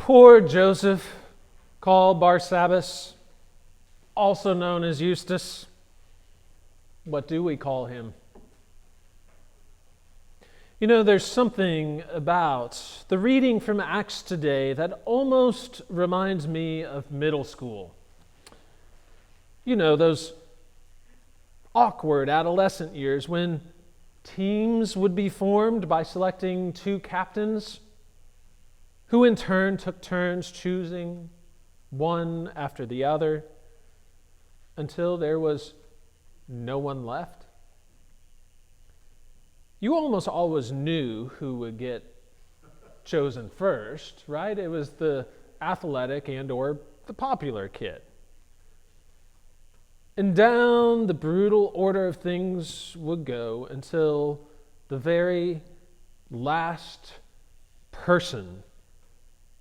Poor Joseph, called Barnabas, also known as Eustace. What do we call him? You know, there's something about the reading from Acts today that almost reminds me of middle school. You know, those awkward adolescent years when teams would be formed by selecting two captains who in turn took turns choosing one after the other until there was no one left. You almost always knew who would get chosen first, right? It was the athletic and or the popular kid. And down the brutal order of things would go until the very last person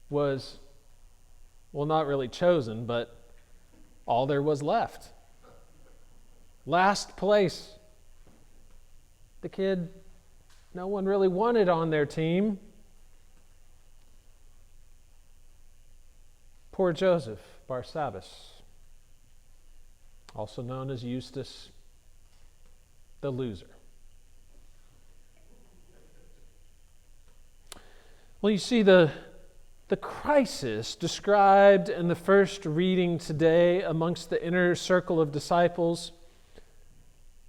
was, well, not really chosen, but all there was left. Last place. The kid no one really wanted on their team. Poor Joseph, Barnabas, also known as Eustace, the loser. Well, you see, the crisis described in the first reading today amongst the inner circle of disciples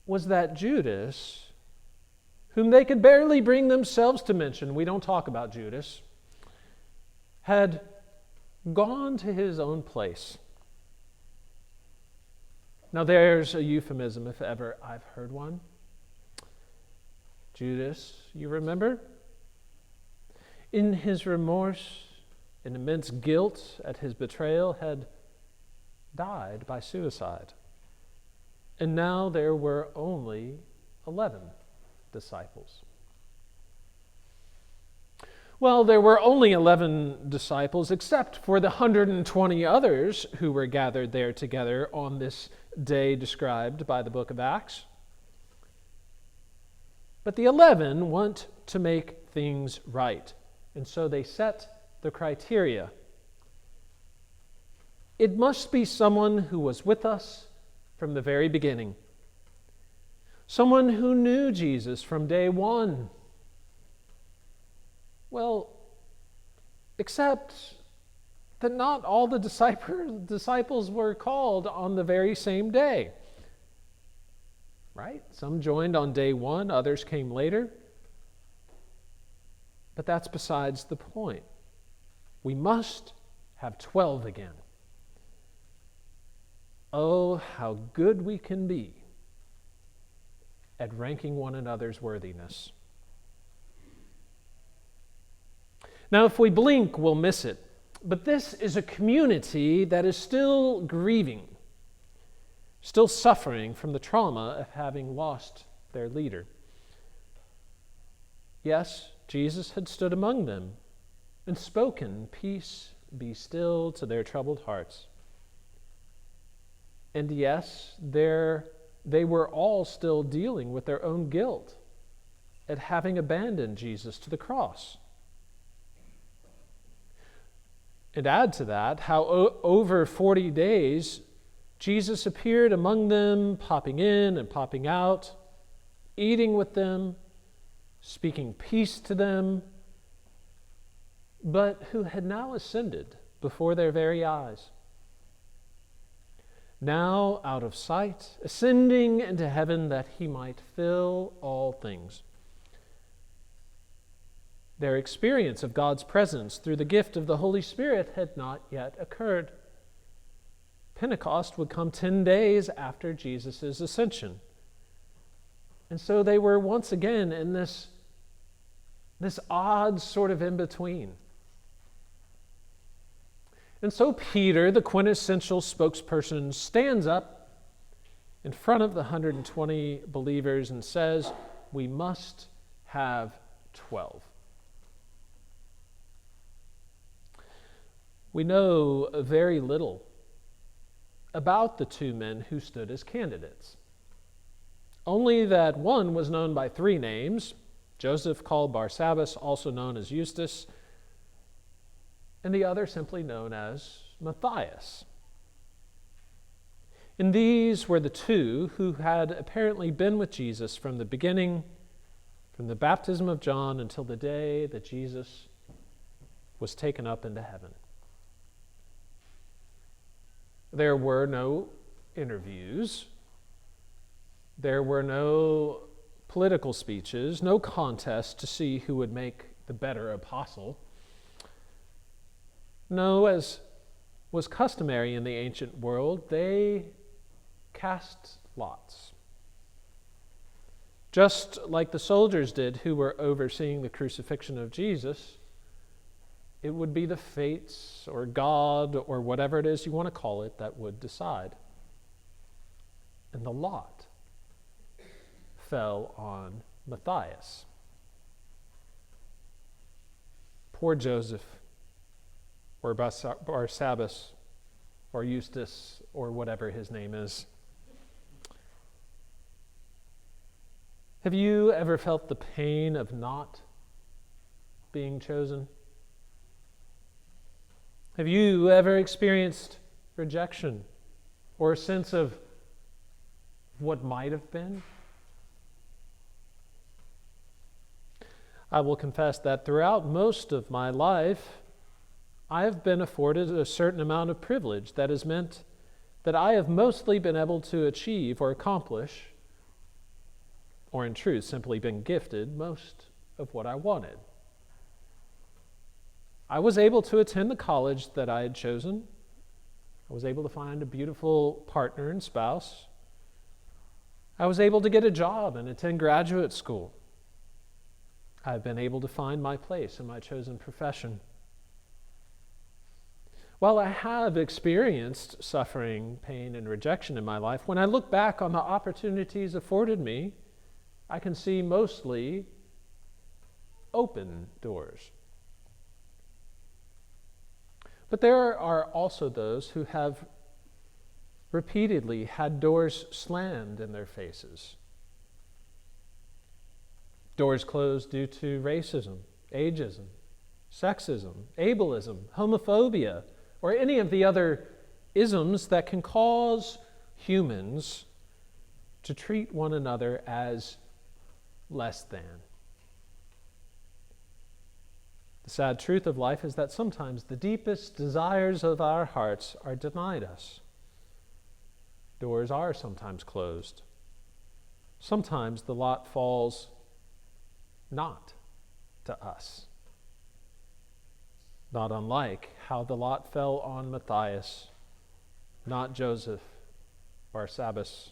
was that Judas, whom they could barely bring themselves to mention, we don't talk about Judas, had gone to his own place. Now there's a euphemism if ever I've heard one. Judas, you remember? In his remorse and immense guilt at his betrayal had died by suicide. And now there were only 11 disciples. Well, there were only 11 disciples, except for the 120 others who were gathered there together on this day described by the book of Acts. But the 11 want to make things right, and so they set the criteria. It must be someone who was with us from the very beginning. Someone who knew Jesus from day one. Well, except that not all the disciples were called on the very same day. Right? Some joined on day one, others came later. But that's besides the point. We must have 12 again. Oh, how good we can be at ranking one another's worthiness. Now, if we blink, we'll miss it. But this is a community that is still grieving, still suffering from the trauma of having lost their leader. Yes, Jesus had stood among them and spoken, "Peace, be still," to their troubled hearts. And yes, they were all still dealing with their own guilt at having abandoned Jesus to the cross. And add to that how over 40 days, Jesus appeared among them, popping in and popping out, eating with them, speaking peace to them, but who had now ascended before their very eyes. Now out of sight, ascending into heaven that he might fill all things. Their experience of God's presence through the gift of the Holy Spirit had not yet occurred. Pentecost would come 10 days after Jesus' ascension. And so they were once again in this odd sort of in-between. And so Peter, the quintessential spokesperson, stands up in front of the 120 believers and says, "We must have 12. We know very little about the two men who stood as candidates. Only that one was known by 3 names, Joseph called Barnabas, also known as Eustace, and the other simply known as Matthias. And these were the two who had apparently been with Jesus from the beginning, from the baptism of John until the day that Jesus was taken up into heaven. There were no interviews. There were no political speeches, no contest to see who would make the better apostle. No, as was customary in the ancient world, they cast lots. Just like the soldiers did who were overseeing the crucifixion of Jesus, it would be the fates or God or whatever it is you want to call it that would decide. And the lot fell on Matthias. Poor Joseph, or Barnabas, or Eustace, or whatever his name is. Have you ever felt the pain of not being chosen? Have you ever experienced rejection or a sense of what might have been? I will confess that throughout most of my life, I have been afforded a certain amount of privilege that has meant that I have mostly been able to achieve or accomplish, or in truth, simply been gifted most of what I wanted. I was able to attend the college that I had chosen. I was able to find a beautiful partner and spouse. I was able to get a job and attend graduate school. I've been able to find my place in my chosen profession. While I have experienced suffering, pain, and rejection in my life, when I look back on the opportunities afforded me, I can see mostly open doors. But there are also those who have repeatedly had doors slammed in their faces. Doors closed due to racism, ageism, sexism, ableism, homophobia, or any of the other isms that can cause humans to treat one another as less than. The sad truth of life is that sometimes the deepest desires of our hearts are denied us. Doors are sometimes closed. Sometimes the lot falls not to us. Not unlike how the lot fell on Matthias, not Joseph, Barnabas,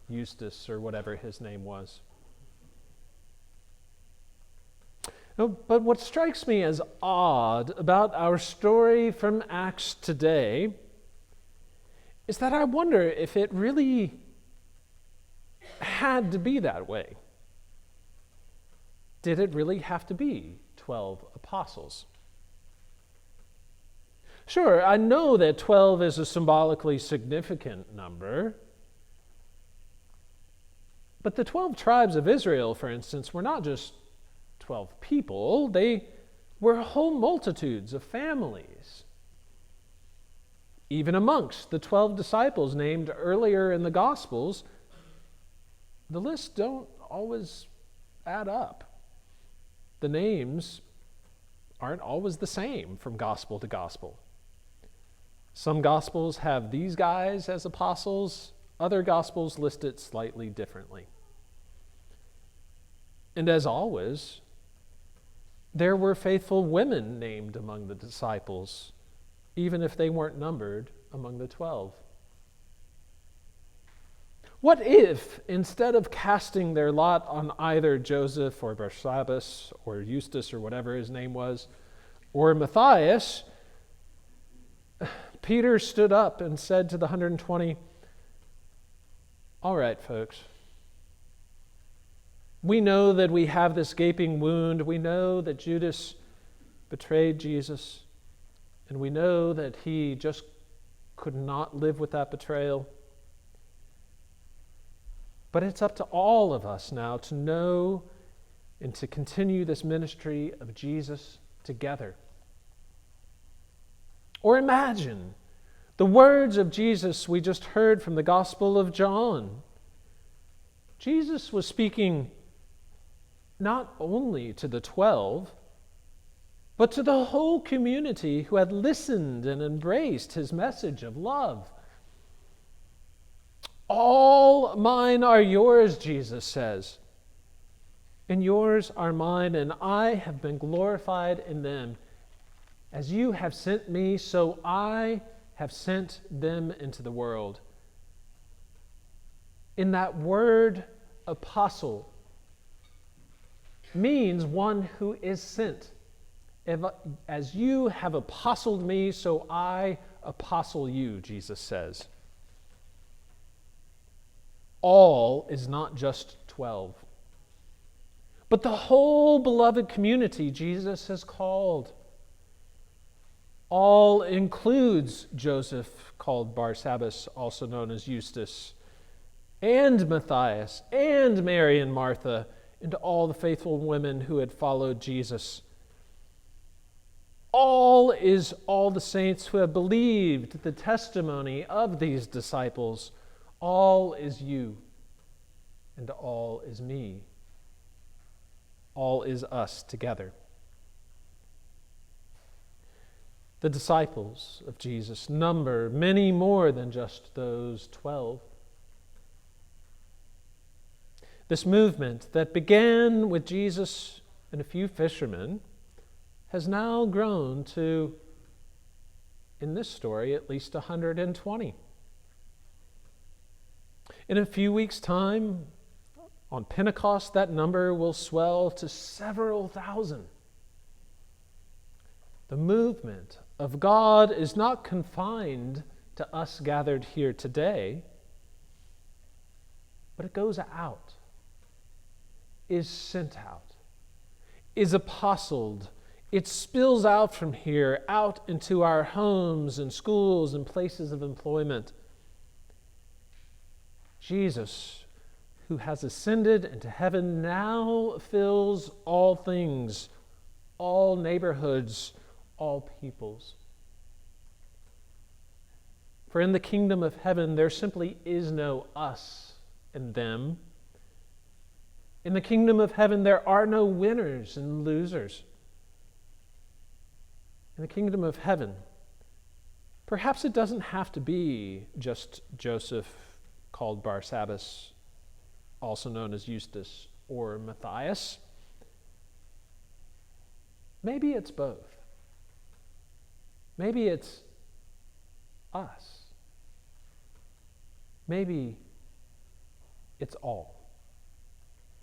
Eustace, or whatever his name was. But what strikes me as odd about our story from Acts today is that I wonder if it really had to be that way. Did it really have to be 12 apostles? Sure, I know that 12 is a symbolically significant number, but the 12 tribes of Israel, for instance, were not just 12 people, they were whole multitudes of families. Even amongst the 12 disciples named earlier in the Gospels, the lists don't always add up. The names aren't always the same from gospel to gospel. Some Gospels have these guys as apostles, other Gospels list it slightly differently. And as always, there were faithful women named among the disciples, even if they weren't numbered among the 12. What if, instead of casting their lot on either Joseph or Barnabas or Eustace or whatever his name was, or Matthias, Peter stood up and said to the 120, "All right, folks, we know that we have this gaping wound. We know that Judas betrayed Jesus, and we know that he just could not live with that betrayal. But it's up to all of us now to know and to continue this ministry of Jesus together. Or imagine the words of Jesus we just heard from the Gospel of John. Jesus was speaking not only to the 12, but to the whole community who had listened and embraced his message of love. All mine are yours, Jesus says, and yours are mine, and I have been glorified in them. As you have sent me, so I have sent them into the world. In that word, apostle means one who is sent. As you have apostled me, so I apostle you, Jesus says. All is not just 12, but the whole beloved community Jesus has called. All includes Joseph, called Barnabas, also known as Eustace, and Matthias, and Mary and Martha, and all the faithful women who had followed Jesus. All is all the saints who have believed the testimony of these disciples. All is you, and all is me. All is us together. The disciples of Jesus number many more than just those 12. This movement that began with Jesus and a few fishermen has now grown to, in this story, at least 120. In a few weeks' time, on Pentecost, that number will swell to several thousand. The movement of God is not confined to us gathered here today, but it goes out, is sent out, is apostled. It spills out from here, out into our homes and schools and places of employment. Jesus, who has ascended into heaven, now fills all things, all neighborhoods, all peoples. For in the kingdom of heaven, there simply is no us and them. In the kingdom of heaven, there are no winners and losers. In the kingdom of heaven, perhaps it doesn't have to be just Joseph, called Barnabas, also known as Eustace, or Matthias. Maybe it's both. Maybe it's us. Maybe it's all.